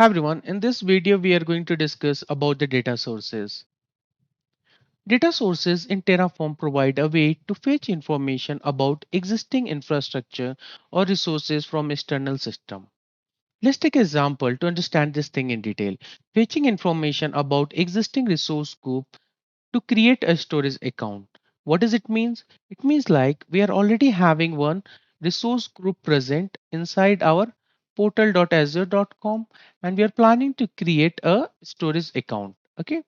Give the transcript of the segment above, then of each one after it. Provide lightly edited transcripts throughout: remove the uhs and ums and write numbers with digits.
Hi everyone, in this video we are going to discuss about the data sources. Data sources in Terraform provide a way to fetch information about existing infrastructure or resources from external system. Let's take an example to understand this thing in detail. Fetching information about existing resource group to create a storage account. What does it means? It means like we are already having one resource group present inside our portal.azure.com and we are planning to create a storage account. Okay.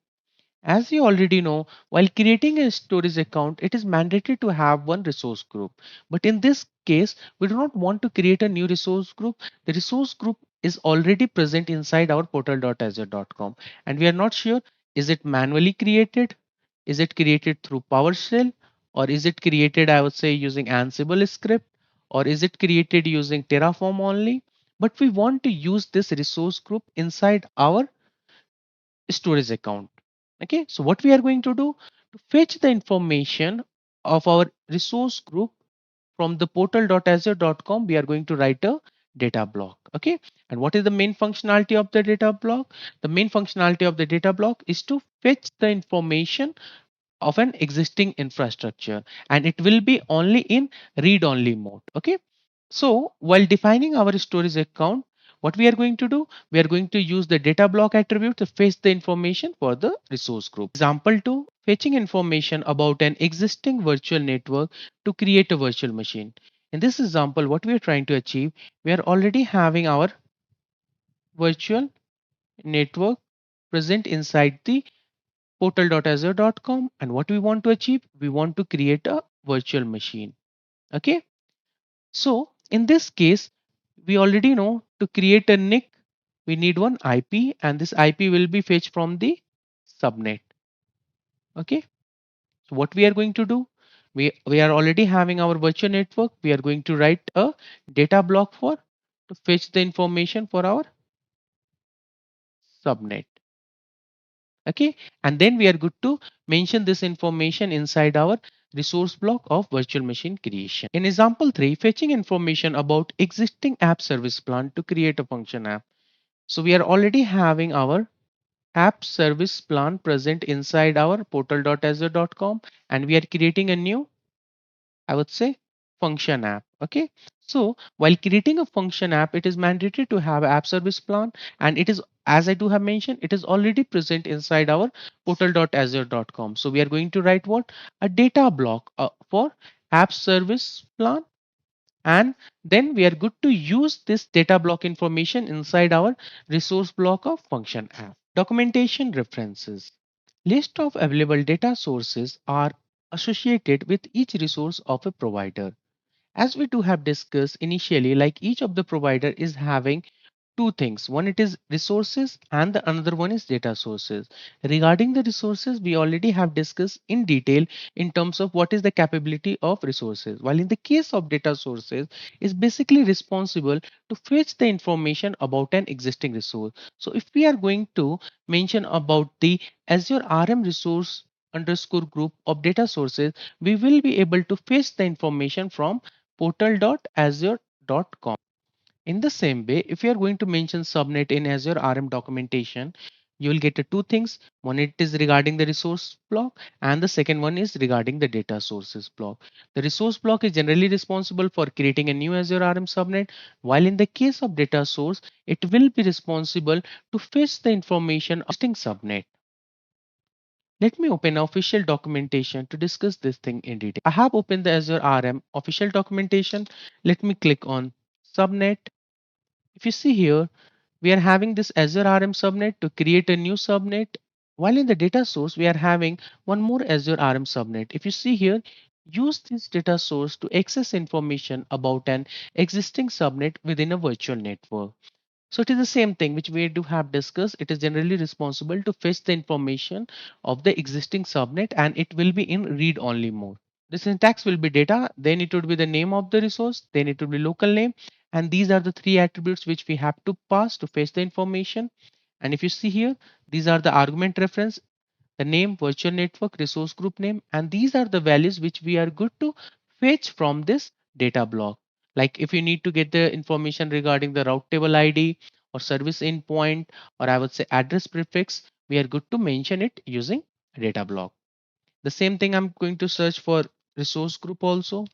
As you already know, while creating a storage account, it is mandatory to have one resource group. But in this case, we do not want to create a new resource group. The resource group is already present inside our portal.azure.com and we are not sure, is it manually created? Is it created through PowerShell? Or is it created, I would say, using Ansible script? Or is it created using Terraform only? But we want to use this resource group inside our storage account. Okay, so what we are going to do to fetch the information of our resource group from the portal.azure.com, we are going to write a data block. Okay, and what is the main functionality of the data block? The main functionality of the data block is to fetch the information of an existing infrastructure and it will be only in read only mode. Okay, so while defining our storage account, what we are going to do, we are going to use the data block attribute to fetch the information for the resource group. Example 2, fetching information about an existing virtual network to create a virtual machine. In this example, what we are trying to achieve, we are already having our virtual network present inside the portal.azure.com, and what we want to achieve, we want to create a virtual machine. Okay, so in this case we already know to create a NIC we need one IP and this IP will be fetched from the subnet. Okay, so what we are going to do, we are already having our virtual network, we are going to write a data block for to fetch the information for our subnet. Okay, and then we are good to mention this information inside our resource block of virtual machine creation. In example 3, fetching information about existing app service plan to create a function app. So we are already having our app service plan present inside our portal.azure.com and we are creating a new, I would say, function app. Okay, so while creating a function app, it is mandatory to have app service plan and it is, as I do have mentioned, it is already present inside our portal.azure.com. So we are going to write what, a data block for app service plan, and then we are good to use this data block information inside our resource block of function app. Documentation references. List of available data sources are associated with each resource of a provider. As we do have discussed initially, like each of the provider is having two things. One, it is resources and the another one is data sources. Regarding the resources, we already have discussed in detail in terms of what is the capability of resources, while in the case of data sources is basically responsible to fetch the information about an existing resource. So if we are going to mention about the Azure RM resource underscore group of data sources, we will be able to fetch the information from portal.azure.com. In the same way, if you are going to mention subnet in Azure RM documentation, you will get two things. One, it is regarding the resource block, and the second one is regarding the data sources block. The resource block is generally responsible for creating a new Azure RM subnet, while in the case of data source, it will be responsible to fetch the information of existing subnet. Let me open official documentation to discuss this thing in detail. I have opened the Azure RM official documentation. Let me click on subnet. If you see here, we are having this Azure RM subnet to create a new subnet. While in the data source, we are having one more Azure RM subnet. If you see here, use this data source to access information about an existing subnet within a virtual network. So it is the same thing which we do have discussed. It is generally responsible to fetch the information of the existing subnet and it will be in read only mode. The syntax will be data, then it would be the name of the resource, then it will be local name, and these are the three attributes which we have to pass to fetch the information. And if you see here, these are the argument reference, the name, virtual network, resource group name, and these are the values which we are good to fetch from this data block. Like if you need to get the information regarding the route table ID or service endpoint, or I would say address prefix, we are good to mention it using data block. The same thing I'm going to search for resource group also.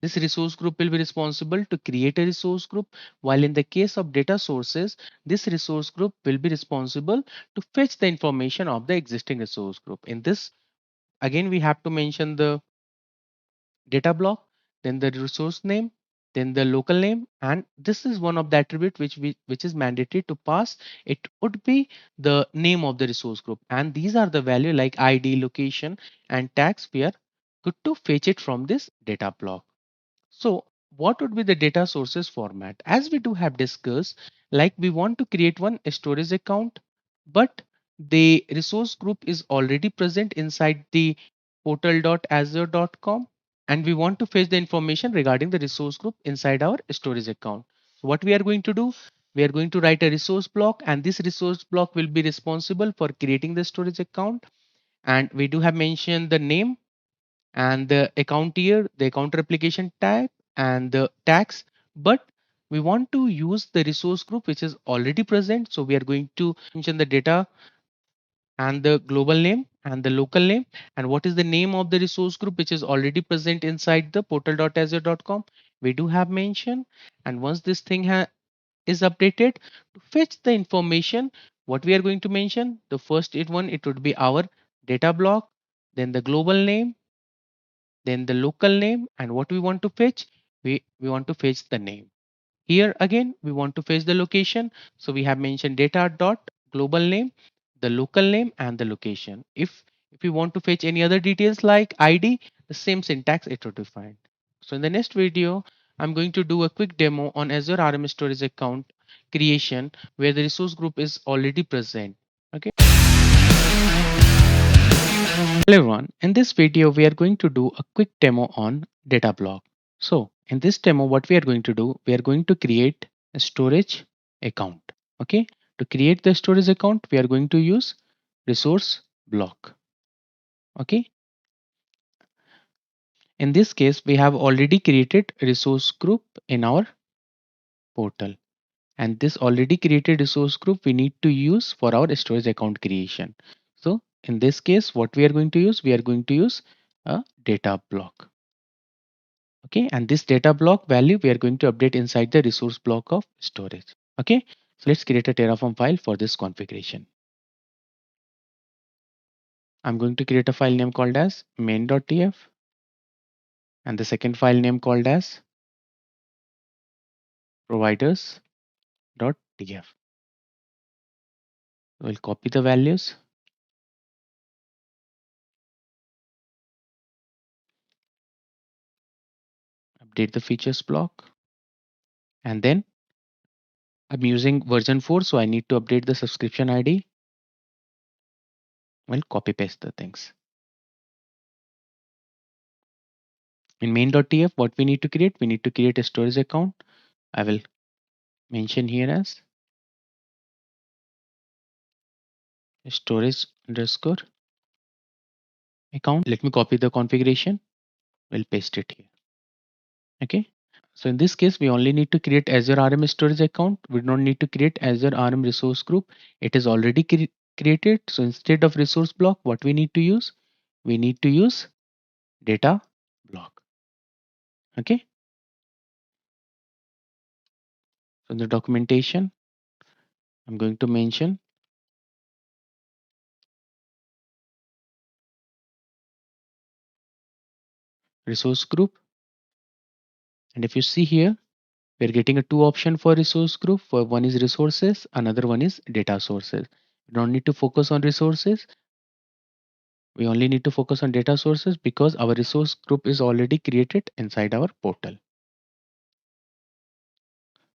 This resource group will be responsible to create a resource group, while in the case of data sources, this resource group will be responsible to fetch the information of the existing resource group. In this, again, we have to mention the data block, then the resource name, then the local name, and this is one of the attribute which is mandatory to pass. It would be the name of the resource group, and these are the value like ID, location, and tags. We are good to fetch it from this data block. So what would be the data sources format? As we do have discussed, like we want to create one storage account, but the resource group is already present inside the portal.azure.com, and we want to fetch the information regarding the resource group inside our storage account. So what we are going to do? We are going to write a resource block, and this resource block will be responsible for creating the storage account. And we do have mentioned the name and the account year, the account replication type, and the tax. But we want to use the resource group which is already present. So we are going to mention the data and the global name and the local name, and what is the name of the resource group which is already present inside the portal.azure.com. We do have mention, and once this thing is updated to fetch the information, what we are going to mention, the first one, it would be our data block, then the global name, then the local name, and what we want to fetch, we want to fetch the name. Here again we want to fetch the location, so we have mentioned data dot global name, the local name, and the location. If we want to fetch any other details like ID, the same syntax it would be fine. So in the next video I'm going to do a quick demo on Azure RM storage account creation where the resource group is already present. Okay. Hello everyone, in this video we are going to do a quick demo on data block. So in this demo what we are going to do, we are going to create a storage account. Okay, to create the storage account we are going to use resource block. Okay, in this case we have already created a resource group in our portal, and this already created resource group we need to use for our storage account creation. So in this case what we are going to use, we are going to use a data block. Okay, and this data block value we are going to update inside the resource block of storage. Okay, so let's create a Terraform file for this configuration. I'm going to create a file name called as main.tf, and the second file name called as providers.tf. We'll copy the values, update the features block, and then I'm using version 4, so I need to update the subscription ID. We'll copy paste the things. In main.tf, what we need to create? We need to create a storage account. I will mention here as storage underscore account. Let me copy the configuration. We'll paste it here. Okay. So in this case, we only need to create Azure RM storage account. We don't need to create Azure RM resource group. It is already created. So instead of resource block, what we need to use? We need to use data block. Okay. So in the documentation, I'm going to mention resource group. And if you see here, we're getting a two option for resource group. For one is resources, another one is data sources. We don't need to focus on resources. We only need to focus on data sources because our resource group is already created inside our portal.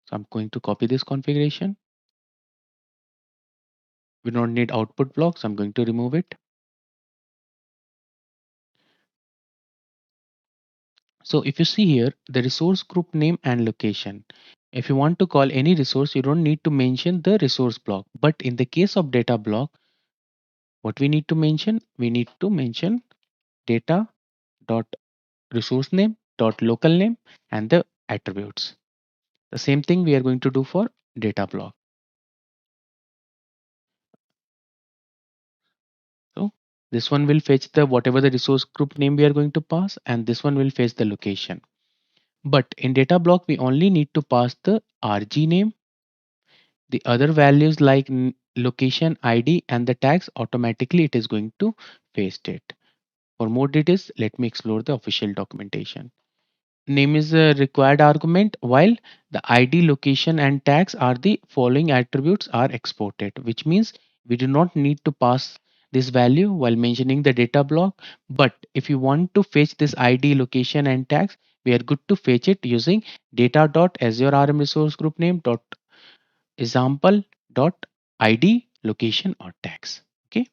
So I'm going to copy this configuration. We don't need output blocks. I'm going to remove it. So if you see here, the resource group name and location. If you want to call any resource, you don't need to mention the resource block. But in the case of data block, what we need to mention? We need to mention data dot resource name dot local name and the attributes. The same thing we are going to do for data block. So this one will fetch the whatever the resource group name we are going to pass, and this one will fetch the location. But in data block, we only need to pass the RG name. The other values like location, ID, and the tags, automatically it is going to paste it. For more details, let me explore the official documentation. Name is a required argument, while the ID, location, and tags are the following attributes are exported, which means we do not need to pass this value while mentioning the data block. But if you want to fetch this ID, location, and tags, we are good to fetch it using data.AzureRM resource group name dot example dot ID, location, or tags. Okay.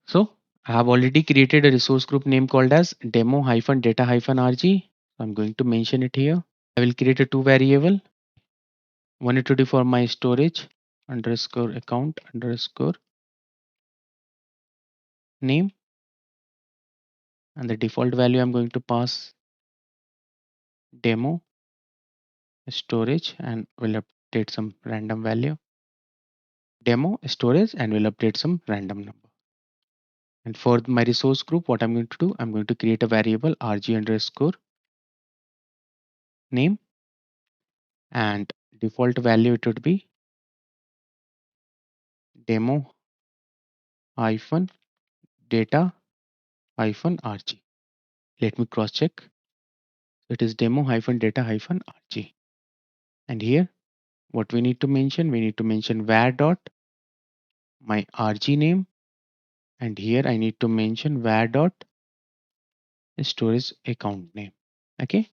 So I have already created a resource group name called as demo-data-rg. I'm going to mention it here. I will create a two variable, one it to do for my storage underscore account underscore name, and the default value I'm going to pass demo storage and will update some random value, demo storage, and will update some random number. And for my resource group, what I'm going to do, I'm going to create a variable rg underscore name, and default value it would be demo hyphen data hyphen rg. Let me cross check. It is demo hyphen data hyphen rg. And here what we need to mention, we need to mention var dot my rg name, and here I need to mention var dot storage account name. Okay.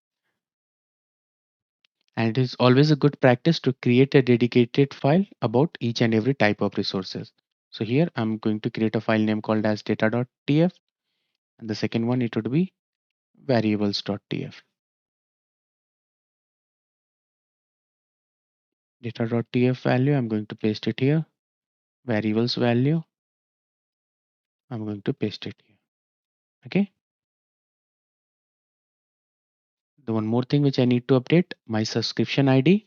And it is always a good practice to create a dedicated file about each and every type of resources. So here I'm going to create a file name called as data.tf, and the second one it would be variables.tf. Data.tf value, I'm going to paste it here. Variables value, I'm going to paste it here. Okay. The one more thing which I need to update, my subscription ID.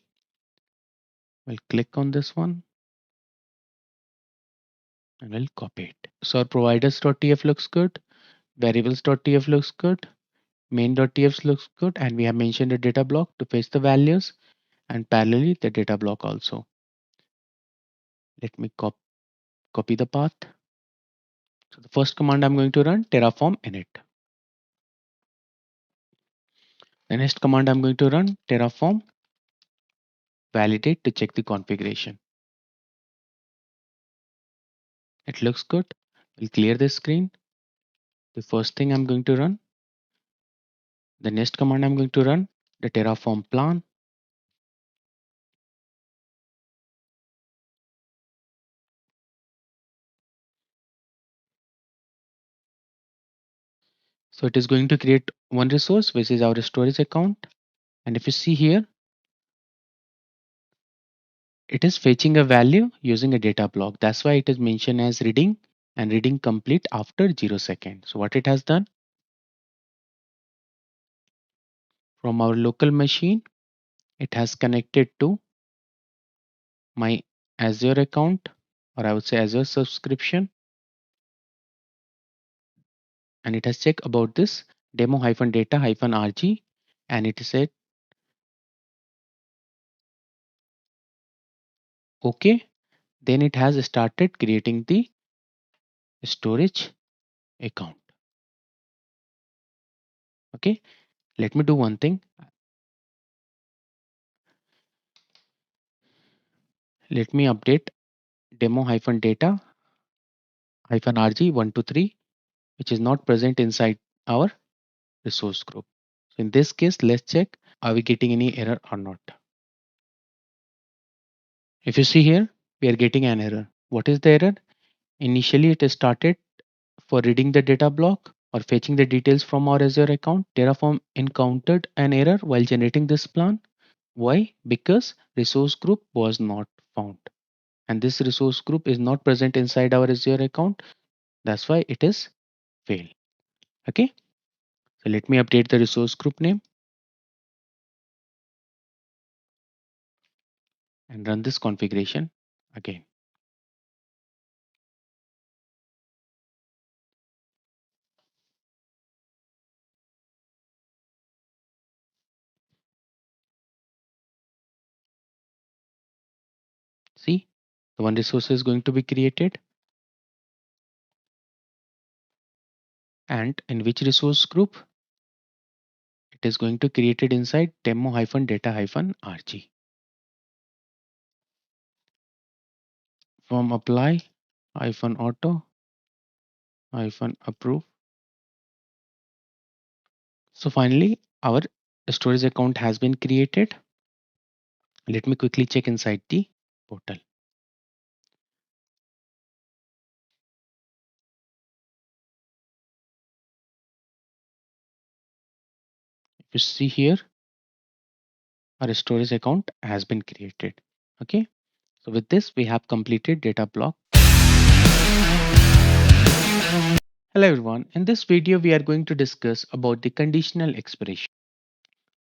We'll click on this one and we'll copy it. So our providers.tf looks good, variables.tf looks good, main.tf looks good, and we have mentioned a data block to paste the values, and parallelly the data block also. Let me copy the path. So the first command I'm going to run, Terraform init. The next command I'm going to run, Terraform validate to check the configuration. It looks good. We'll clear this screen. The first thing I'm going to run, the next command I'm going to run, the Terraform plan. So it is going to create one resource, which is our storage account. And if you see here, it is fetching a value using a data block. That's why it is mentioned as reading and reading complete after 0 seconds. So what it has done, from our local machine, it has connected to my Azure account, or I would say Azure subscription, and it has checked about this demo-data-rg, and it said okay. Then it has started creating the storage account. Okay, let me do one thing. Let me update demo-data-rg123, which is not present inside our resource group. So in this case, let's check, are we getting any error or not? If you see here, we are getting an error. What is the error? Initially, it started for reading the data block or fetching the details from our Azure account. Terraform encountered an error while generating this plan. Why? Because resource group was not found. And this resource group is not present inside our Azure account. That's why it is failed. Okay. So let me update the resource group name and run this configuration again. See, the one resource is going to be created, and in which resource group it is going to create it inside demo-data-rg. From apply-auto-approve. So finally, our storage account has been created. Let me quickly check inside the portal. If you see here, our storage account has been created. Okay. So with this, we have completed data block. Hello everyone. In this video, we are going to discuss about the conditional expression.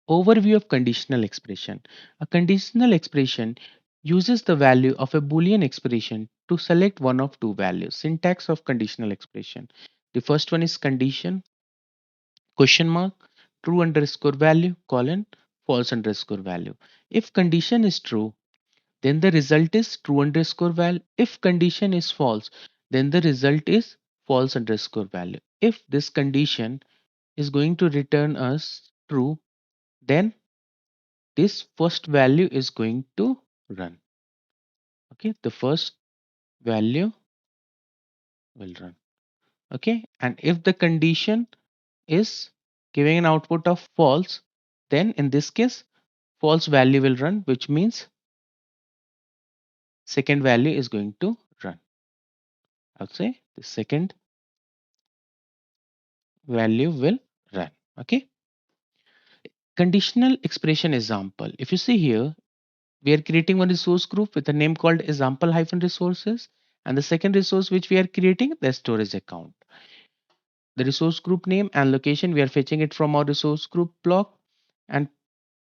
Overview of conditional expression. A conditional expression uses the value of a Boolean expression to select one of two values. Syntax of conditional expression. The first one is condition, question mark, true underscore value, colon, false underscore value. If condition is true, then the result is true underscore value. If condition is false, then the result is false underscore value. If this condition is going to return us true, then this first value is going to run. Okay, the first value will run. Okay, and if the condition is giving an output of false, then in this case, false value will run, which means second value is going to run. I'll say the second value will run. Okay, conditional expression example. If you see here, we are creating one resource group with a name called example-resources, and the second resource which we are creating, the storage account. The resource group name and location, we are fetching it from our resource group block. And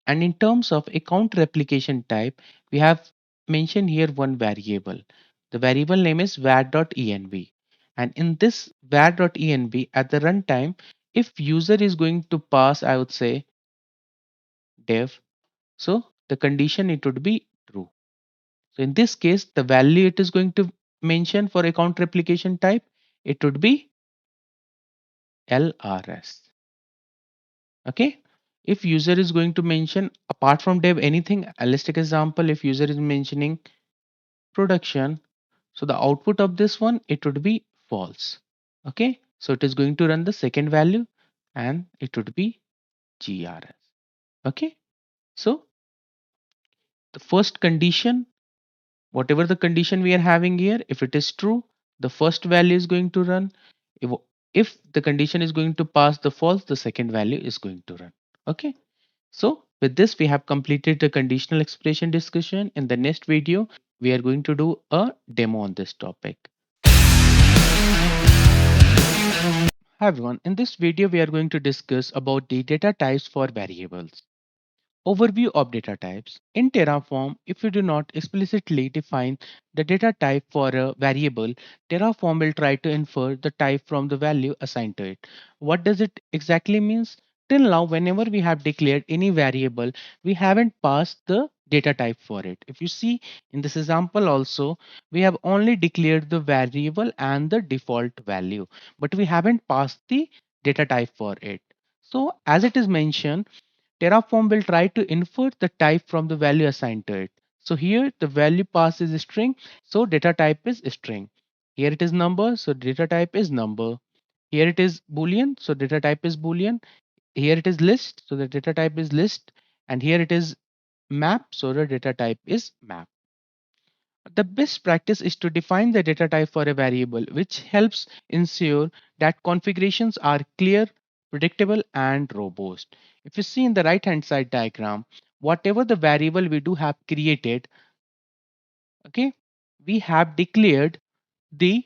in terms of account replication type, we have mentioned here one variable. The variable name is var.env. And in this var.env at the runtime, if user is going to pass, I would say dev, so the condition it would be true. So in this case, the value it is going to mention for account replication type, it would be LRS. Okay. If user is going to mention apart from dev anything, let's take example, if user is mentioning production, so the output of this one, it would be false. Okay. So it is going to run the second value and it would be GRS. Okay. So the first condition, whatever the condition we are having here, if it is true, the first value is going to run. If the condition is going to pass the false, the second value is going to run. Okay. So with this, we have completed the conditional expression discussion. In the next video, we are going to do a demo on this topic. Hi everyone, in this video, we are going to discuss about the data types for variables. Overview of data types. In Terraform, if you do not explicitly define the data type for a variable, Terraform will try to infer the type from the value assigned to it. What does it exactly means? Till now, whenever we have declared any variable, we haven't passed the data type for it. If you see in this example also, we have only declared the variable and the default value, but we haven't passed the data type for it. So as it is mentioned, Terraform will try to infer the type from the value assigned to it. So here the value passed is a string, so data type is a string. Here it is number, so data type is number. Here it is Boolean, so data type is Boolean. Here it is list, so the data type is list. And here it is map, so the data type is map. The best practice is to define the data type for a variable, which helps ensure that configurations are clear, predictable, and robust. If you see in the right hand side diagram, whatever the variable we do have created, okay, we have declared the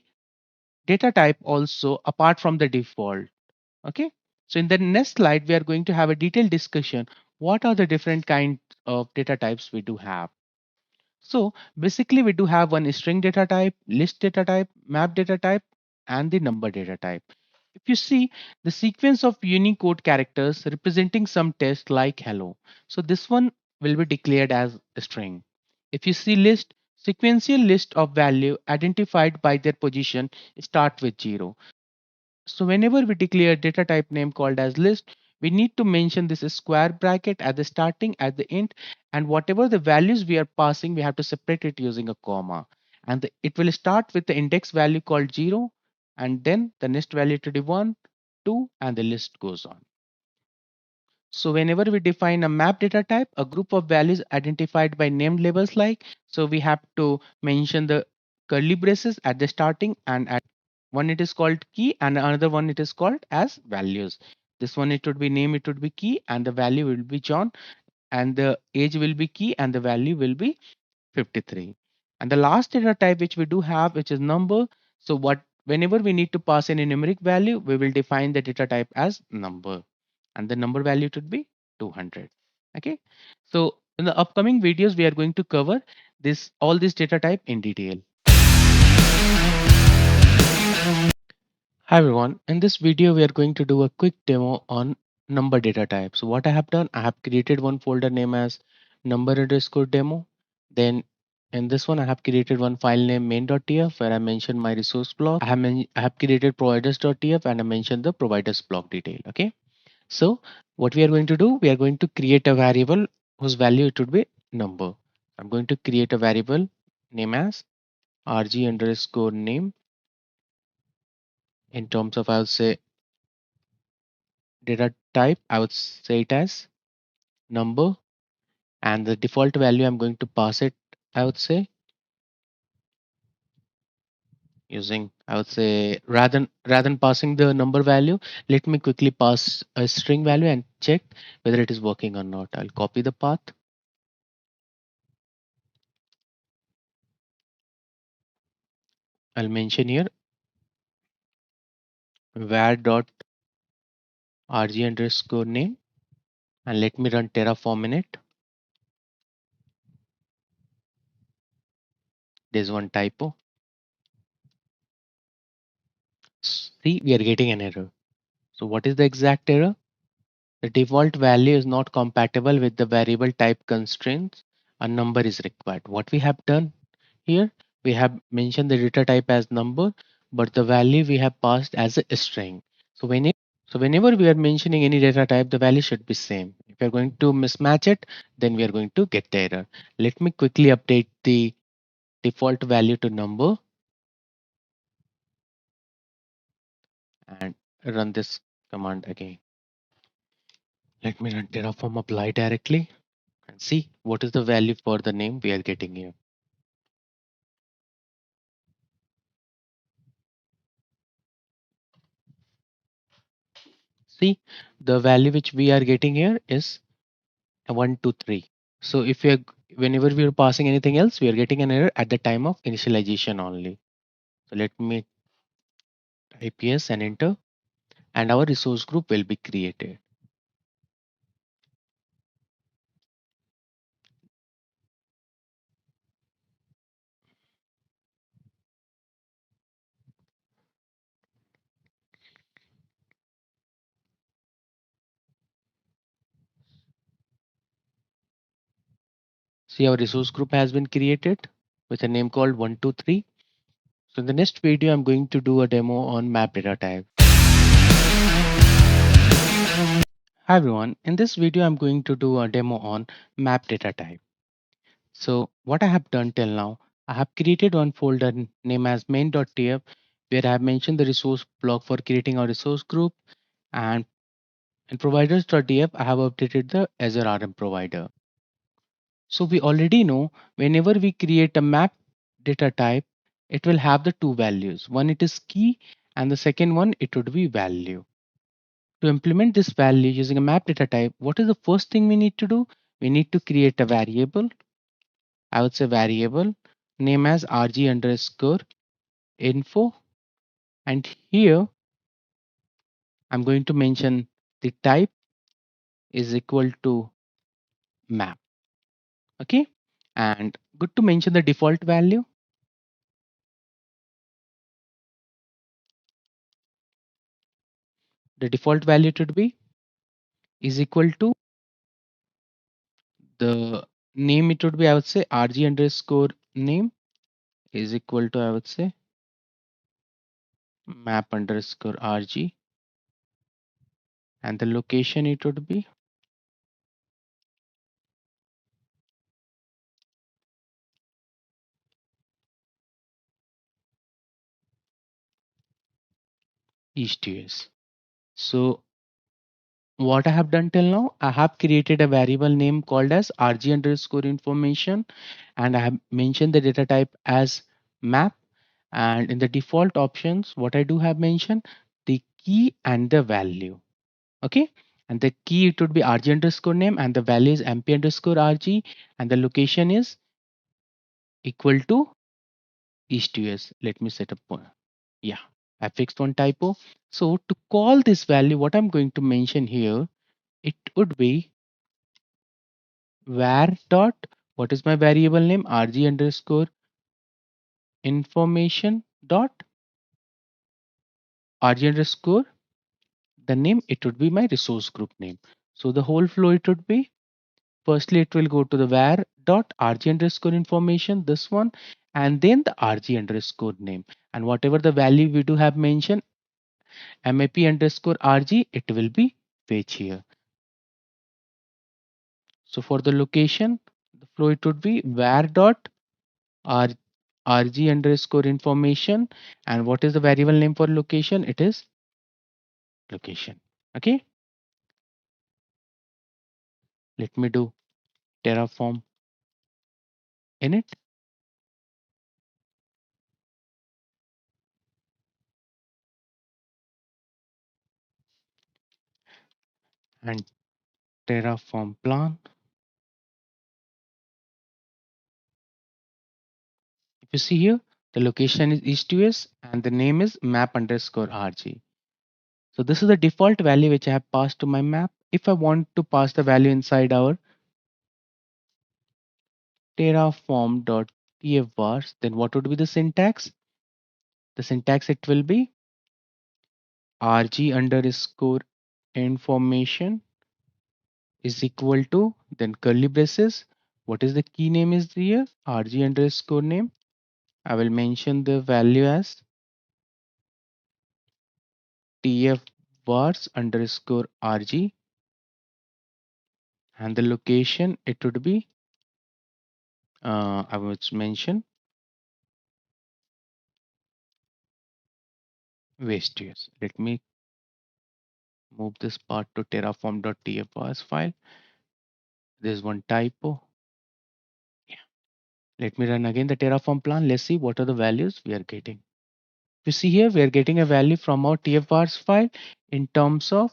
data type also apart from the default. Okay, So in the next slide, we are going to have a detailed discussion. What are the different kinds of data types we do have? So basically we do have one string data type, list data type, map data type, and the number data type. If you see the sequence of Unicode characters representing some text like hello. So this one will be declared as a string. If you see list, sequential list of value identified by their position start with 0. So whenever we declare data type name called as list, we need to mention this square bracket at the starting, at the end, and whatever the values we are passing, we have to separate it using a comma. And it will start with the index value called 0, and then the next value to be 1, 2, and the list goes on. So whenever we define a map data type, a group of values identified by named labels like, so we have to mention the curly braces at the starting and at one it is called key and another one it is called as values. This one it would be name, it would be key and the value will be John and the age will be key and the value will be 53. And the last data type which we do have, which is number. So whenever we need to pass in a numeric value, we will define the data type as number and the number value should be 200. Okay. So in the upcoming videos, we are going to cover all this data type in detail. Hi everyone. In this video, we are going to do a quick demo on number data type. So what I have done, I have created one folder name as number underscore demo. Then in this one, I have created one file name main.tf where I mentioned my resource block. I have created providers.tf and I mentioned the providers block detail. Okay. So what we are going to do, we are going to create a variable whose value it would be number. I'm going to create a variable name as rg underscore name in terms of I'll say data type. I would say it as number and the default value I'm going to pass it. I would say using I would say rather than passing the number value, let me quickly pass a string value and check whether it is working or not. I'll copy the path. I'll mention here var.rg underscore name and let me run Terraform in it. There's one typo. See, we are getting an error. So what is the exact error? The default value is not compatible with the variable type constraints. A number is required. What we have done here, we have mentioned the data type as number, but the value we have passed as a string. So whenever we are mentioning any data type, the value should be same. If we are going to mismatch it, then we are going to get the error. Let me quickly update the default value to number and run this command again. Let me run Terraform apply directly and see what is the value for the name we are getting here. See, the value which we are getting here is 123. So if we are whenever we are passing anything else, we are getting an error at the time of initialization only. So let me type yes and enter, and our resource group will be created. See, our resource group has been created with a name called 123. So in the next video, I'm going to do a demo on map data type. Hi everyone, in this video, I'm going to do a demo on map data type. So what I have done till now, I have created one folder named as main.tf where I have mentioned the resource block for creating a resource group, and in providers.tf I have updated the AzureRM provider. So we already know whenever we create a map data type, it will have the two values. One it is key and the second one it would be value. To implement this value using a map data type, what is the first thing we need to do? We need to create a variable. I would say variable name as rg underscore info, and here I'm going to mention the type is equal to map. Okay, and good to mention the default value. The default value should be is equal to the name. It would be, I would say, rg underscore name is equal to, I would say, map underscore rg, and the location it would be east US. So what I have done till now, I have created a variable name called as rg underscore information, and I have mentioned the data type as map. And in the default options, what I do have mentioned the key and the value. Okay, and the key it would be rg underscore name, and the value is mp underscore rg, and the location is equal to east US. Let me set up one. Yeah, I fixed one typo. So to call this value, what I'm going to mention here, it would be var dot, what is my variable name, rg underscore information dot rg underscore the name, it would be my resource group name. So the whole flow it would be, firstly it will go to the var dot rg underscore information, this one, and then the rg underscore name, and whatever the value we do have mentioned map underscore rg, it will be fetch here. So for the location, the flow it would be var dot r rg underscore information, and what is the variable name for location, it is location. Okay, let me do terraform init and terraform plan. If you see here, the location is east US and the name is map underscore rg. So this is the default value which I have passed to my map. If I want to pass the value inside our terraform.tf vars, then what would be the syntax? The syntax it will be rg underscore information is equal to, then curly braces. What is the key name is here? rg underscore name. I will mention the value as tf vars underscore rg, and the location it would be I would mention waste years. Let me move this part to terraform.tf file. There's one typo. Yeah. Let me run again the Terraform plan. Let's see what are the values we are getting. You see here, we are getting a value from our TFVars file in terms of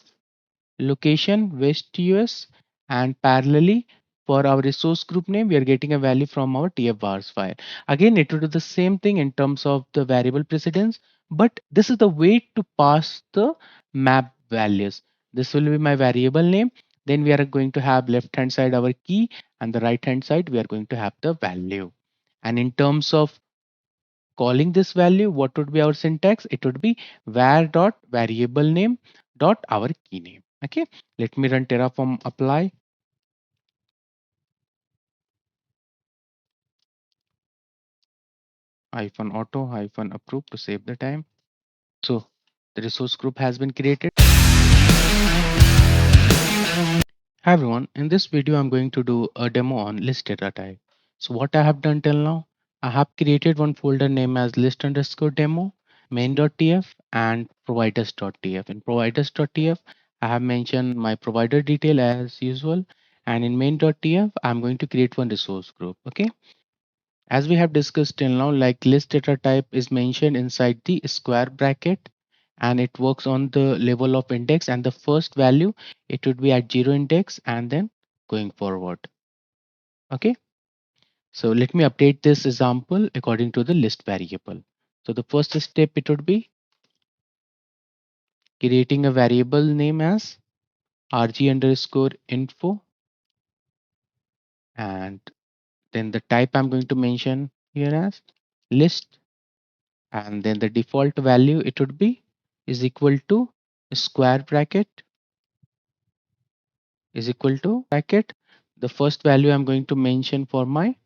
location West US, and parallelly for our resource group name, we are getting a value from our TFVars file. Again, it will do the same thing in terms of the variable precedence, but this is the way to pass the map values. This will be my variable name. Then we are going to have left hand side our key, and the right hand side we are going to have the value. And in terms of calling this value, what would be our syntax? It would be var dot variable name dot our key name. Okay, let me run Terraform apply hyphen auto hyphen approve to save the time. So the resource group has been created. Hi everyone, in this video I'm going to do a demo on list data type. So what I have done till now, I have created one folder name as list underscore demo, main.tf and providers.tf. In providers.tf, I have mentioned my provider detail as usual, and in main.tf, I'm going to create one resource group. Okay. As we have discussed till now, like list data type is mentioned inside the square bracket, and it works on the level of index, and the first value it would be at 0 index and then going forward. Okay, so let me update this example according to the list variable. So the first step it would be creating a variable name as rg underscore info, and then the type I'm going to mention here as list, and then the default value it would be is equal to square bracket is equal to bracket. The first value I'm going to mention for my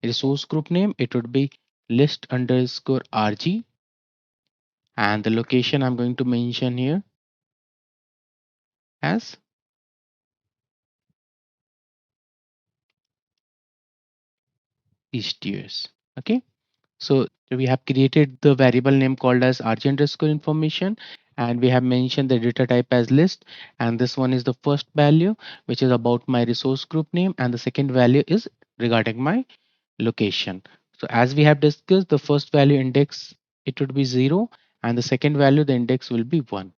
resource group name, it would be list underscore rg, and the location I'm going to mention here as east. Okay, so we have created the variable name called as rg underscore information, and we have mentioned the data type as list, and this one is the first value which is about my resource group name, and the second value is regarding my location. So as we have discussed, the first value index it would be 0, and the second value the index will be 1.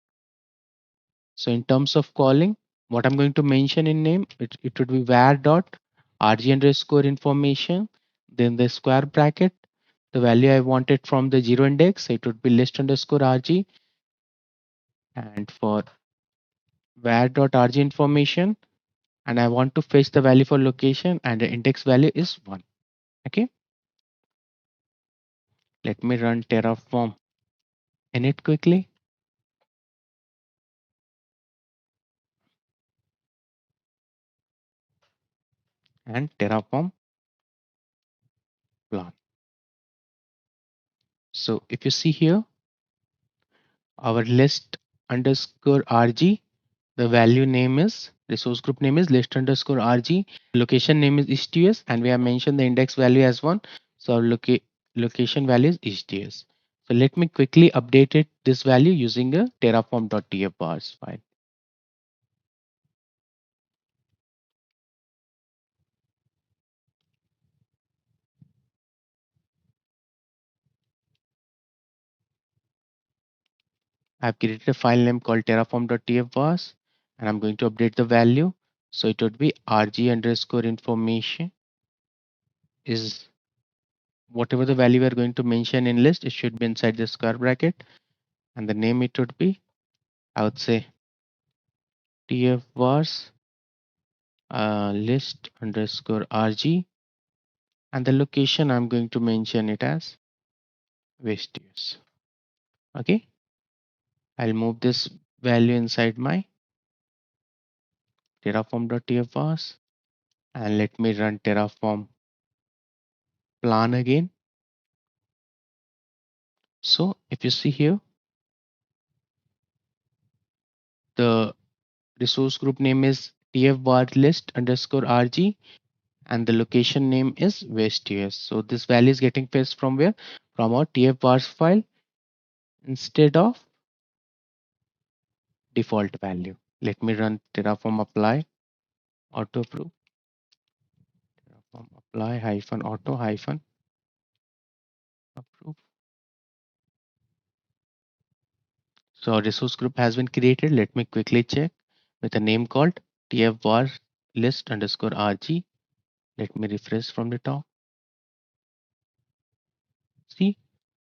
So in terms of calling, what I'm going to mention in name, it would be var dot rg underscore information, then the square bracket, the value I wanted from the 0 index, it would be list underscore rg, and for var dot rg information, and I want to fetch the value for location, and the index value is 1. Okay, let me run Terraform init quickly and Terraform plan. So if you see here, our list underscore rg, the value name is resource group name is list underscore rg, location name is sts, and we have mentioned the index value as 1. So our location value is sts. So let me quickly update it this value using a terraform.tf bars file. I've created a file name called terraform.tf bars, and I'm going to update the value. So it would be rg underscore information is whatever the value we are going to mention in list, it should be inside the square bracket, and the name it would be, I would say, tf vars list underscore rg, and the location I'm going to mention it as Westius. Okay, I'll move this value inside my terraform.tf vars, and let me run Terraform plan again. So if you see here, the resource group name is tf var list underscore rg, and the location name is Westius. So this value is getting fetched from where? From our tf vars file instead of default value. Let me run Terraform apply auto approve, Terraform apply hyphen auto hyphen approve. So our resource group has been created. Let me quickly check with a name called tf var list underscore rg. Let me refresh from the top. See,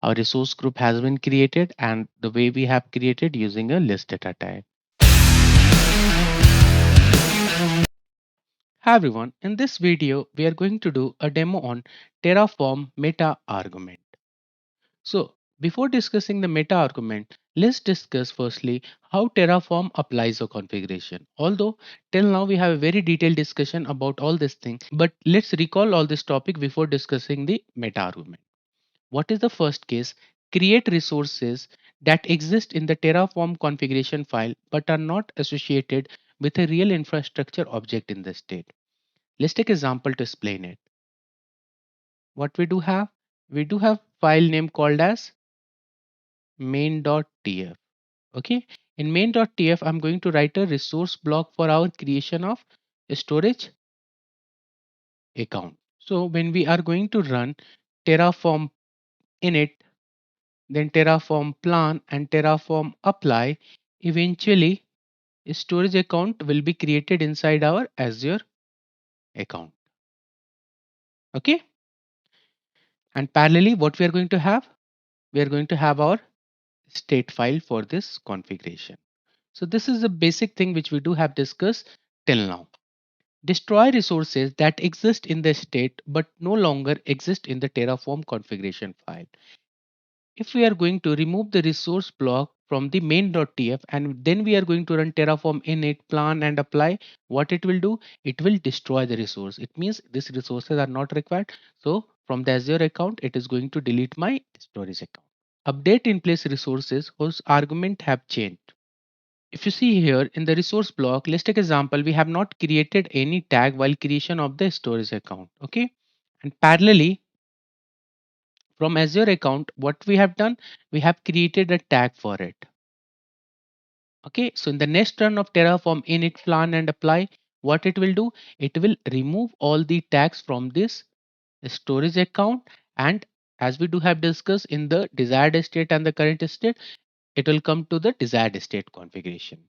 our resource group has been created, and the way we have created using a list data type. Hi everyone, in this video we are going to do a demo on Terraform meta argument. So before discussing the meta argument, let's discuss firstly how Terraform applies a configuration. Although till now we have a very detailed discussion about all this thing, but let's recall all this topic before discussing the meta argument. What is the first case? Create resources that exist in the Terraform configuration file but are not associated with a real infrastructure object in the state. Let's take example to explain it. What we do have? We do have file name called as main.tf. Okay. In main.tf, I'm going to write a resource block for our creation of storage account. So when we are going to run Terraform init, then Terraform plan and Terraform apply, eventually a storage account will be created inside our Azure account. Okay. And parallelly, what we are going to have? We are going to have our state file for this configuration. So this is the basic thing which we do have discussed till now. Destroy resources that exist in the state but no longer exist in the Terraform configuration file. If we are going to remove the resource block from the main.tf and then we are going to run Terraform init, plan and apply, what it will do? It will destroy the resource. It means these resources are not required. So from the Azure account, it is going to delete my storage account. Update in place resources whose argument have changed. If you see here in the resource block, let's take example, we have not created any tag while creation of the storage account. Okay. And parallelly, from Azure account, what we have done, we have created a tag for it. Okay, so in the next run of Terraform init, plan and apply, what it will do, it will remove all the tags from this storage account, and as we do have discussed in the desired state and the current state, it will come to the desired state configuration.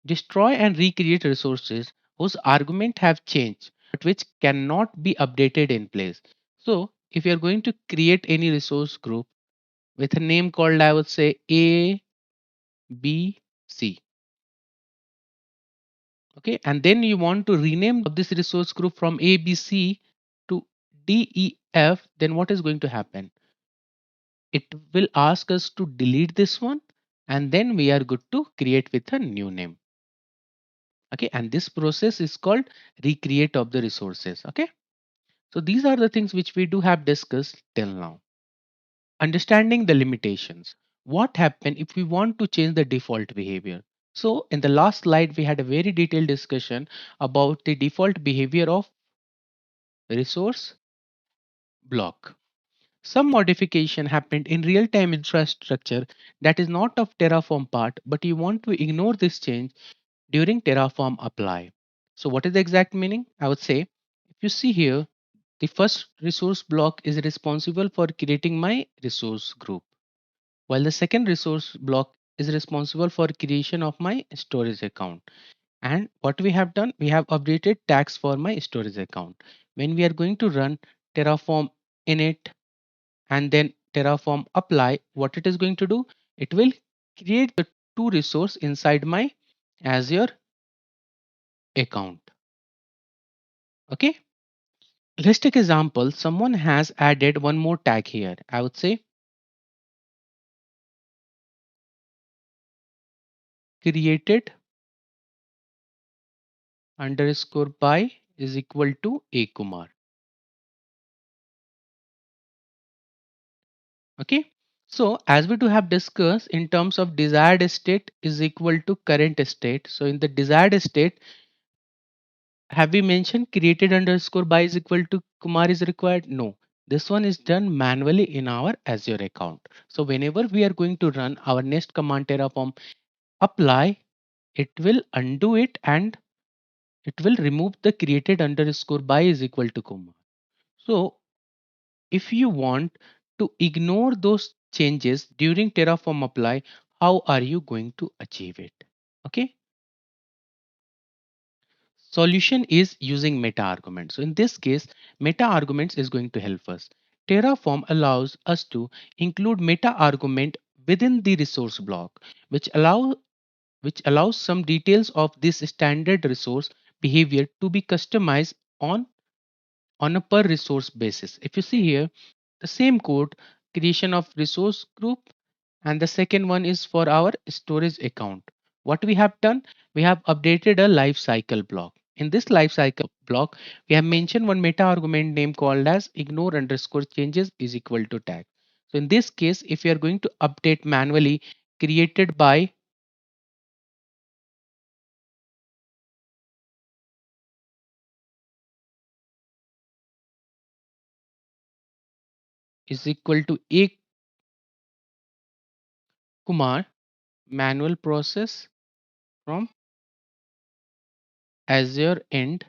Destroy and recreate resources whose argument have changed but which cannot be updated in place. So if you are going to create any resource group with a name called, I would say, A, B, C. Okay, and then you want to rename this resource group from A, B, C to D, E, F, then what is going to happen? It will ask us to delete this one and then we are good to create with a new name. Okay, and this process is called recreate of the resources. Okay, so these are the things which we do have discussed till now. Understanding the limitations. What happen if we want to change the default behavior? So in the last slide, we had a very detailed discussion about the default behavior of resource block. Some modification happened in real-time infrastructure that is not of Terraform part, but you want to ignore this change during Terraform apply. So what is the exact meaning? I would say, if you see here, the first resource block is responsible for creating my resource group, while the second resource block is responsible for creation of my storage account. And what we have done, we have updated tags for my storage account. When we are going to run Terraform init and then Terraform apply, what it is going to do, it will create the two resource inside my Azure account. Okay, let's take example. Someone has added one more tag here. I would say created underscore by is equal to A Kumar. Okay, so as we do have discussed in terms of desired state is equal to current state. So in the desired state, have we mentioned created underscore by is equal to Kumar is required? No, this one is done manually in our Azure account. So whenever we are going to run our next command Terraform apply, it will undo it and it will remove the created underscore by is equal to Kumar. So if you want to ignore those changes during Terraform apply, how are you going to achieve it? Okay. Solution is using meta arguments. So in this case, meta arguments is going to help us. Terraform allows us to include meta argument within the resource block, which allows some details of this standard resource behavior to be customized on a per resource basis. If you see here, the same code, creation of resource group, and the second one is for our storage account. What we have done, we have updated a life cycle block. In this life cycle block, we have mentioned one meta argument name called as ignore underscore changes is equal to tag. So in this case, if you are going to update manually, created by is equal to a Kumar manual process from Azure end.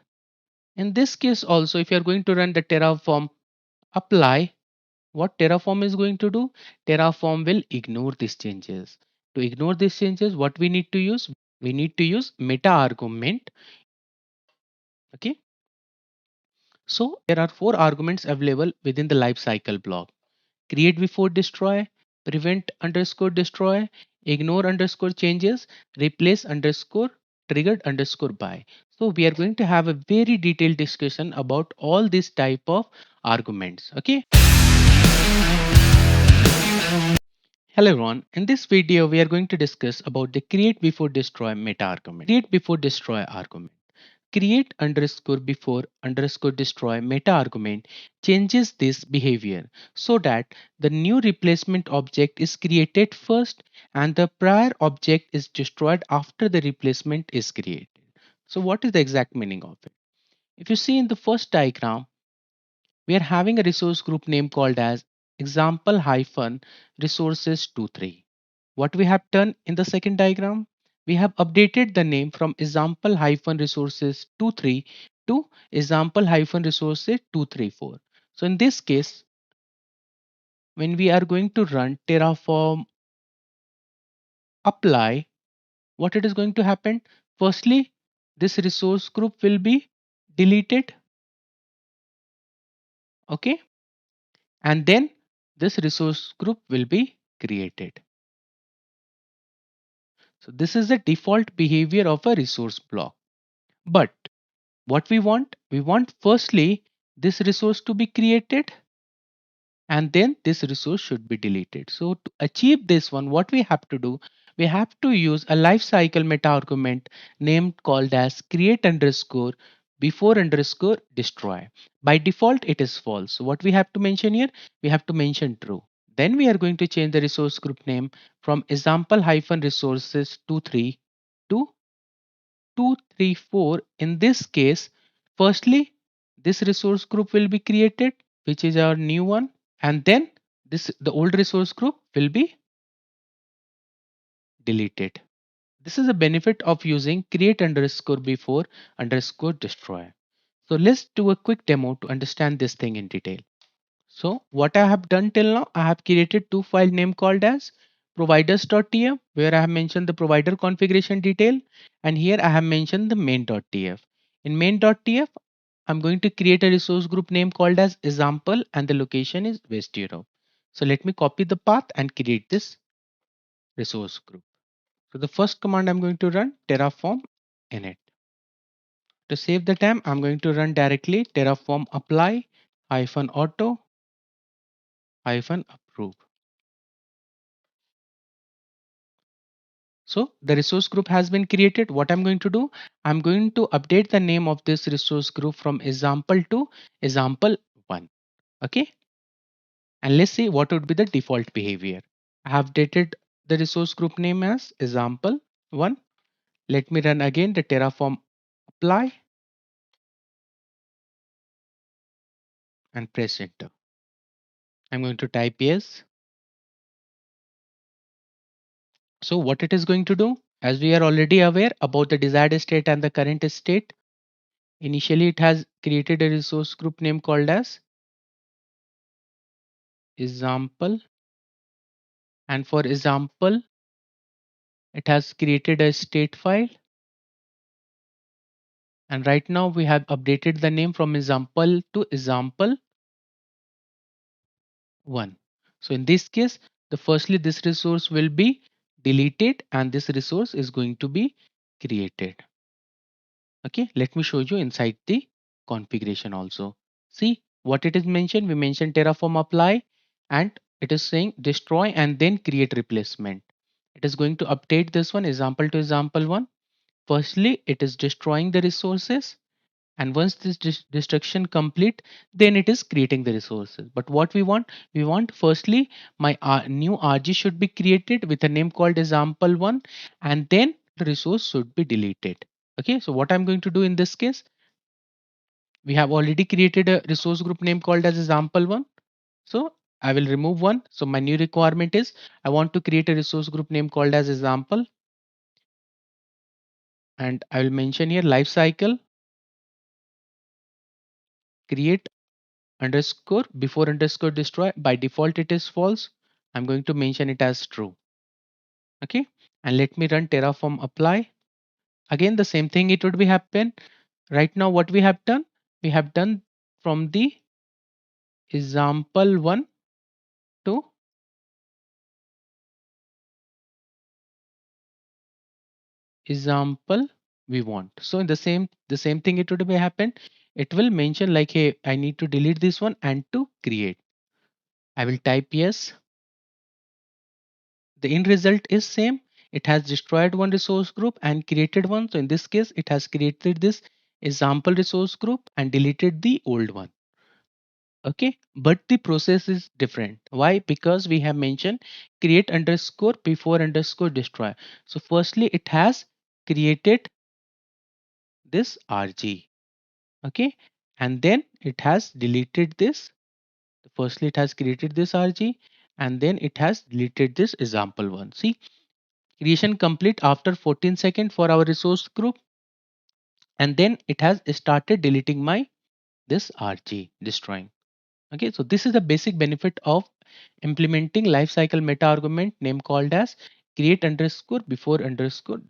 In this case also, if you are going to run the Terraform apply, what Terraform is going to do? Terraform will ignore these changes. To ignore these changes, what we need to use? We need to use meta argument. Okay. So there are four arguments available within the lifecycle block. Create before destroy, prevent underscore destroy, ignore underscore changes, replace underscore, triggered underscore by. So we are going to have a very detailed discussion about all these type of arguments. Okay. Hello everyone. In this video, we are going to discuss about the create before destroy meta argument. Create before destroy argument. Create underscore before underscore destroy meta argument changes this behavior so that the new replacement object is created first and the prior object is destroyed after the replacement is created. So what is the exact meaning of it? If you see in the first diagram, we are having a resource group name called as example hyphen resources 23. What we have done in the second diagram, we have updated the name from example hyphen resources 23 to example hyphen resources 234. So in this case, when we are going to run Terraform apply, what it is going to happen? Firstly, this resource group will be deleted. Okay. And then this resource group will be created. So this is the default behavior of a resource block. But what we want firstly this resource to be created and then this resource should be deleted. So to achieve this one, what we have to do, we have to use a lifecycle meta argument named called as create underscore before underscore destroy. By default, it is false. So what we have to mention here, we have to mention true. Then we are going to change the resource group name from example hyphen resources 23 to 234. In this case, firstly, this resource group will be created, which is our new one, and then this the old resource group will be deleted. This is a benefit of using create underscore before underscore destroy. So let's do a quick demo to understand this thing in detail. So what I have done till now, I have created two file name called as providers.tf where I have mentioned the provider configuration detail, and here I have mentioned the main.tf. In main.tf, I'm going to create a resource group name called as example and the location is West Europe. So let me copy the path and create this resource group. So the first command I'm going to run Terraform init. To save the time, I'm going to run directly Terraform apply hyphen auto hyphen approve. So the resource group has been created. What I'm going to do, I'm going to update the name of this resource group from example to example 1. Okay. And let's see what would be the default behavior. I have updated the resource group name as example 1. Let me run again the Terraform apply and press enter. I'm going to type yes. So what it is going to do, as we are already aware about the desired state and the current state, initially it has created a resource group name called as example, and for example it has created a state file, and right now we have updated the name from example to example 1. So in this case, the firstly this resource will be deleted and this resource is going to be created. Okay, let me show you inside the configuration also. See what it is mentioned. We mentioned Terraform apply and it is saying destroy and then create replacement. It is going to update this one example to example 1. Firstly, it is destroying the resources, and once this destruction complete, then it is creating the resources. But what we want firstly my new RG should be created with a name called example1, and then the resource should be deleted. Okay, so what I'm going to do in this case, we have already created a resource group name called as example1. So I will remove one. So my new requirement is I want to create a resource group name called as example, and I will mention here life cycle create underscore before underscore destroy. By default it is false. I'm going to mention it as true. Okay, and let me run Terraform apply. Again the same thing it would be happen. Right now what we have done from the example 1 to example we want. So in the same thing it would be happen. It will mention like, hey, I need to delete this one and to create. I will type yes. The end result is same. It has destroyed one resource group and created one. So in this case, it has created this example resource group and deleted the old one. Okay, but the process is different. Why? Because we have mentioned create underscore before underscore destroy. So firstly, it has created this RG. Okay, and then it has deleted this. Firstly, it has created this RG and then it has deleted this example one. See, creation complete after 14 seconds for our resource group, and then it has started deleting my this RG, destroying. Okay, so this is the basic benefit of implementing lifecycle meta argument name called as create underscore before underscore.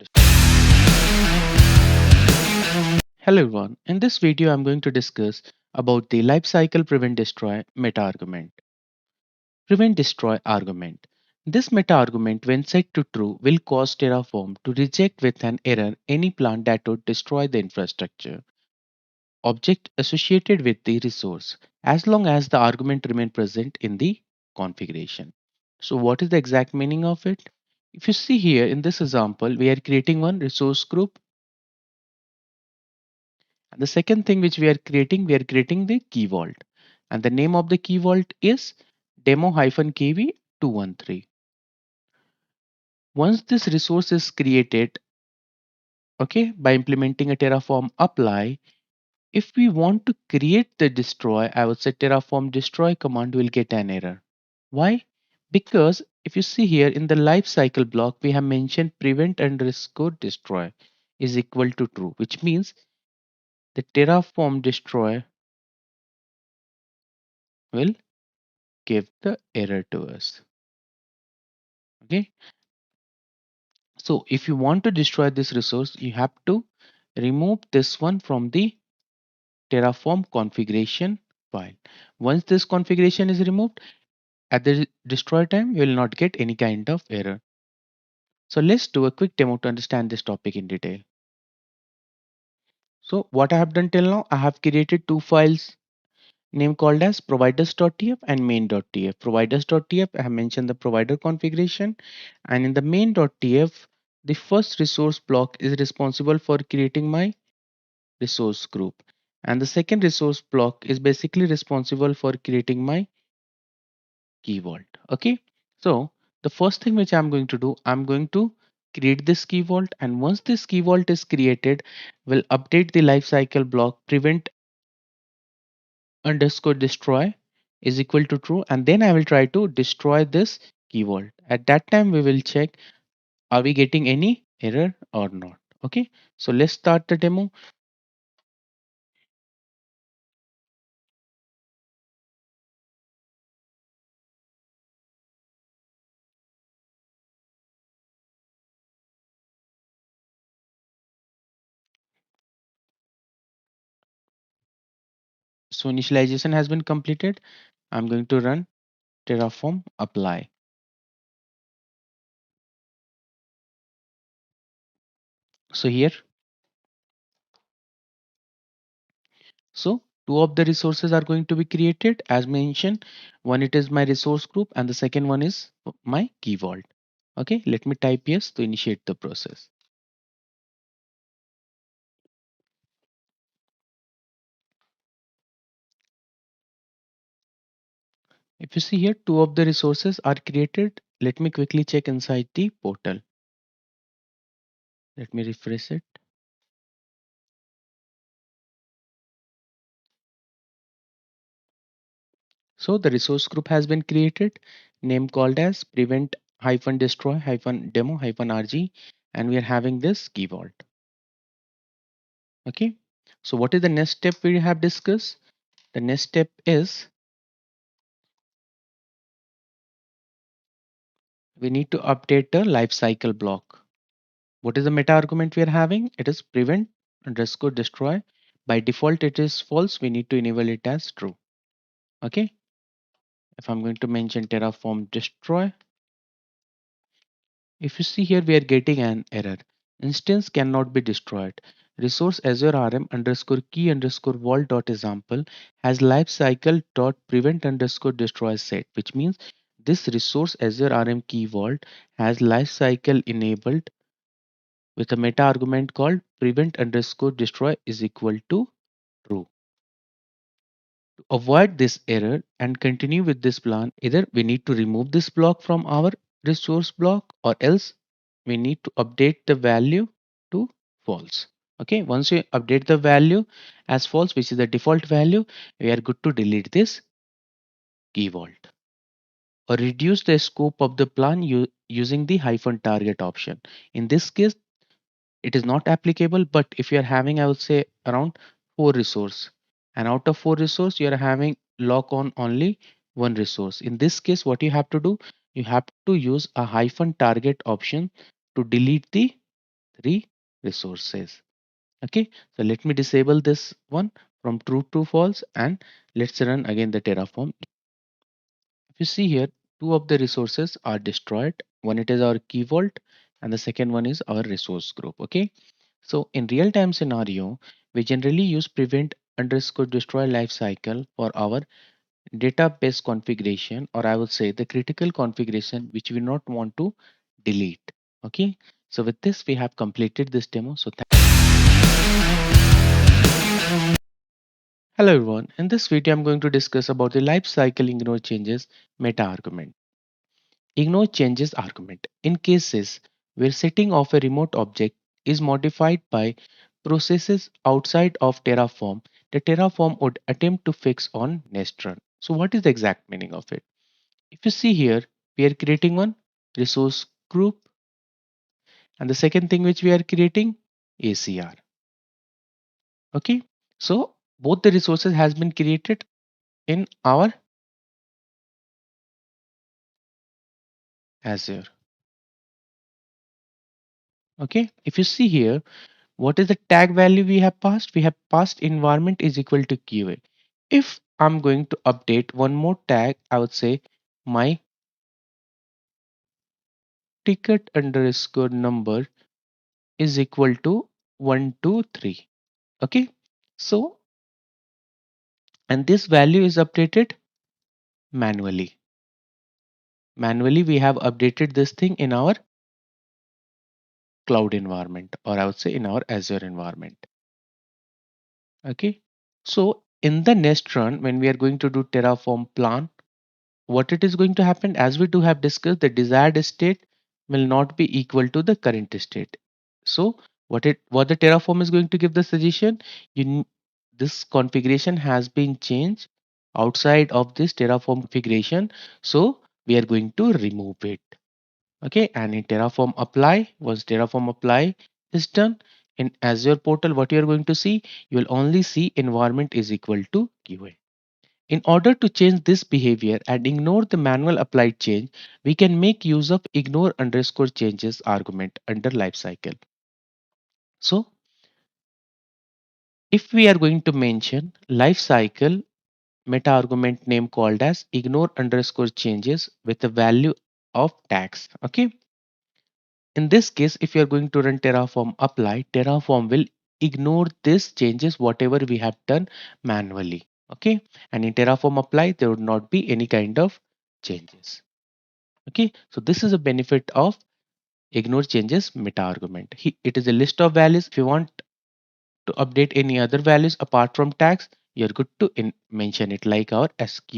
Hello everyone, in this video I'm going to discuss about the lifecycle prevent destroy meta argument. Prevent destroy argument. This meta argument, when set to true, will cause Terraform to reject with an error any plan that would destroy the infrastructure object associated with the resource as long as the argument remain present in the configuration. So what is the exact meaning of it? If you see here in this example, we are creating one resource group. And the second thing which we are creating the key vault. And the name of the key vault is demo-kv213. Once this resource is created, okay, by implementing a Terraform apply, if we want to create the destroy, I would say Terraform destroy command will get an error. Why? Because if you see here in the lifecycle block, we have mentioned prevent underscore destroy is equal to true, which means the Terraform destroy will give the error to us. Okay. So if you want to destroy this resource, you have to remove this one from the Terraform configuration file. Once this configuration is removed, at the destroy time, you will not get any kind of error. So let's do a quick demo to understand this topic in detail. So what I have done till now, I have created two files name called as providers.tf and main.tf. Providers.tf, I have mentioned the provider configuration, and in the main.tf, the first resource block is responsible for creating my resource group. And the second resource block is basically responsible for creating my key vault. Okay, so the first thing which I'm going to do, I'm going to create this key vault, and once this key vault is created, we'll update the lifecycle block prevent underscore destroy is equal to true, and then I will try to destroy this key vault. At that time, we will check are we getting any error or not. Okay, so let's start the demo. So initialization has been completed. I'm going to run Terraform apply. So here, so two of the resources are going to be created as mentioned. One it is my resource group and the second one is my key vault. Okay, let me type yes to initiate the process. If you see here, two of the resources are created. Let me quickly check inside the portal. Let me refresh it. So the resource group has been created, name called as prevent hyphen destroy hyphen demo hyphen RG, and we are having this key vault. Okay. So what is the next step we have discussed? The next step is we need to update the lifecycle block. What is the meta argument we are having? It is prevent underscore destroy. By default, it is false. We need to enable it as true. Okay. If I'm going to mention Terraform destroy, if you see here, we are getting an error. Instance cannot be destroyed. Resource Azure RM underscore key underscore vault dot example has lifecycle dot prevent underscore destroy set, which means this resource Azure RM key vault has lifecycle enabled with a meta argument called prevent underscore destroy is equal to true. To avoid this error and continue with this plan, either we need to remove this block from our resource block or else we need to update the value to false. Okay, once you update the value as false, which is the default value, we are good to delete this key vault or reduce the scope of the plan using the hyphen target option. In this case, it is not applicable, but if you are having, I would say, around 4 resource, and out of 4 resource you are having lock on only one resource. In this case, what you have to do, you have to use a hyphen target option to delete the 3 resources. Okay, so let me disable this one from true to false and let's run again the Terraform. If you see here, two of the resources are destroyed. One, it is our key vault, and the second one is our resource group. Okay, so in real time scenario, we generally use prevent underscore destroy lifecycle for our database configuration, or I would say the critical configuration which we not want to delete. Okay, so with this we have completed this demo. So hello everyone. In this video, I'm going to discuss about the lifecycle ignore changes meta argument. Ignore changes argument. In cases where setting of a remote object is modified by processes outside of Terraform, the Terraform would attempt to fix on nest run. So what is the exact meaning of it? If you see here, we are creating one resource group and the second thing which we are creating ACR. Okay. So both the resources has been created in our Azure. Okay. If you see here, what is the tag value we have passed? We have passed environment is equal to QA. If I'm going to update one more tag, I would say my ticket underscore number is equal to 123. Okay. So, and this value is updated manually. Manually, we have updated this thing in our cloud environment, or I would say in our Azure environment. Okay. So in the nest run, when we are going to do Terraform plan, what it is going to happen, as we do have discussed, the desired state will not be equal to the current state. So what the Terraform is going to give the suggestion, this configuration has been changed outside of this Terraform configuration, so we are going to remove it. Okay, and in Terraform apply, once Terraform apply is done, in Azure portal, what you are going to see, you will only see environment is equal to QA. In order to change this behavior and ignore the manual applied change, we can make use of ignore underscore changes argument under lifecycle. So if we are going to mention lifecycle meta argument name called as ignore underscore changes with the value of tags. Okay. In this case, if you are going to run Terraform apply, Terraform will ignore this changes whatever we have done manually. Okay. And in Terraform apply, there would not be any kind of changes. Okay. So this is a benefit of ignore changes meta argument. It is a list of values. If you want to update any other values apart from tags, you're good to mention it like our SQ.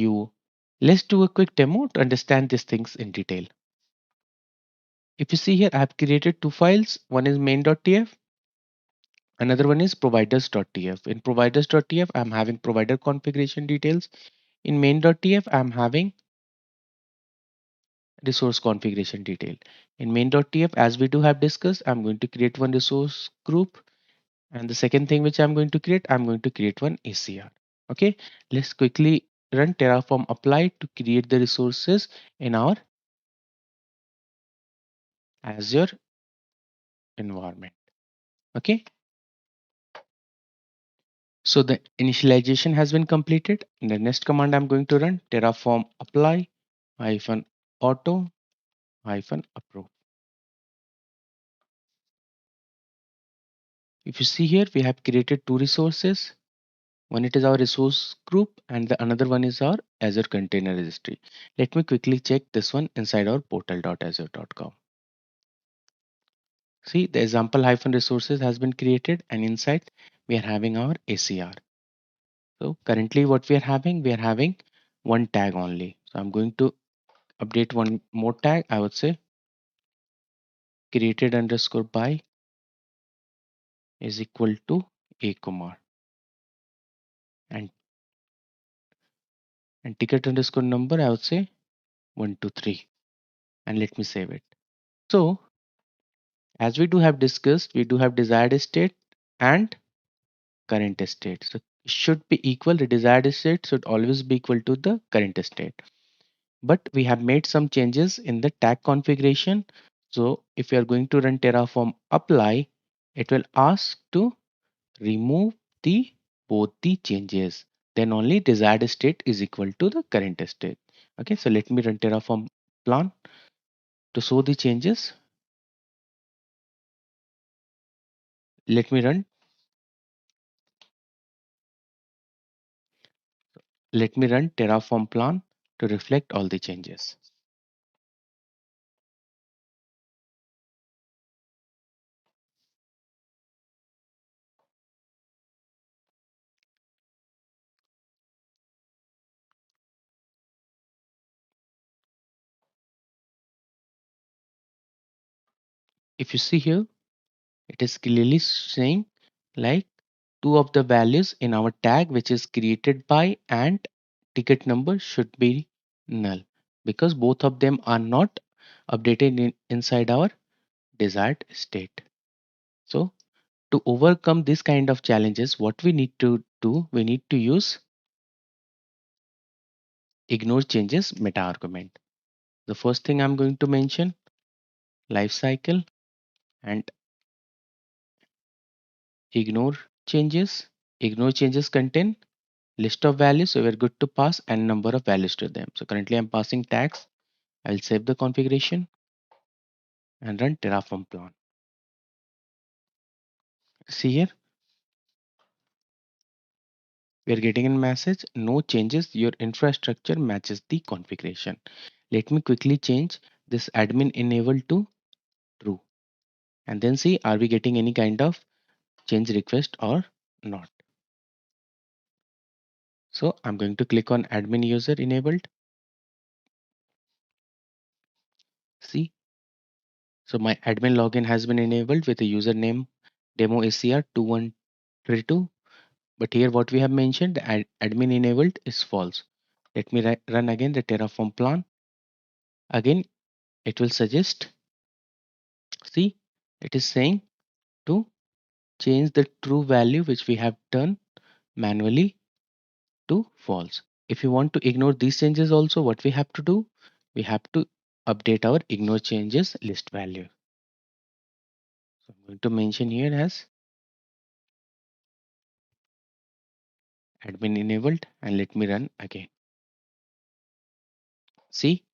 Let's do a quick demo to understand these things in detail. If you see here, I have created two files. One is main.tf. Another one is providers.tf. In providers.tf, I'm having provider configuration details. In main.tf, I'm having resource configuration detail. In main.tf, as we do have discussed, I'm going to create one resource group. And the second thing which I'm going to create, I'm going to create one ACR. Okay, let's quickly run Terraform apply to create the resources in our Azure environment. Okay, so the initialization has been completed. In the next command, I'm going to run Terraform apply hyphen auto hyphen approve. If you see here, we have created two resources. One it is our resource group and the another one is our Azure Container Registry. Let me quickly check this one inside our portal.azure.com. See, the example hyphen resources has been created and inside we are having our ACR. So currently what we are having one tag only. So I'm going to update one more tag. I would say created underscore by is equal to A Kumar and ticket underscore number I would say 123 and let me save it. So as we do have discussed, we do have desired state and current state. So it should be equal. The desired state should always be equal to the current state. But we have made some changes in the tag configuration. So if you are going to run Terraform apply, it will ask to remove the both the changes. Then only desired state is equal to the current state. Okay, so let me run Terraform plan to show the changes. Let me run Terraform plan to reflect all the changes. If you see here, it is clearly saying like two of the values in our tag which is created by and ticket number should be null because both of them are not updated inside our desired state. So to overcome this kind of challenges, what we need to do, we need to use ignore changes meta argument. The first thing I'm going to mention life cycle and ignore changes. Ignore changes contain list of values, so we're good to pass n number of values to them. So currently I'm passing tags. I'll save the configuration and run Terraform plan. See here, we are getting a message, no changes, your infrastructure matches the configuration. Let me quickly change this admin enable to true and then see are we getting any kind of change request or not. So I'm going to click on admin user enabled. See, so my admin login has been enabled with a username demo ACR2132. But here what we have mentioned, the admin enabled is false. Let me run again the Terraform plan. Again, it will suggest, see, it is saying to change the true value which we have done manually to false. If you want to ignore these changes also, what we have to do, we have to update our ignore changes list value. So I'm going to mention here as admin enabled and let me run again. See,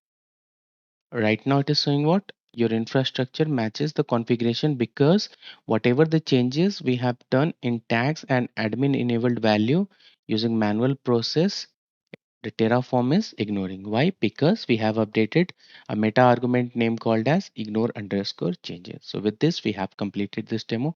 right now it is showing what your infrastructure matches the configuration because whatever the changes we have done in tags and admin enabled value using manual process, the Terraform is ignoring. Why? Because we have updated a meta argument name called as ignore underscore changes. So with this we have completed this demo.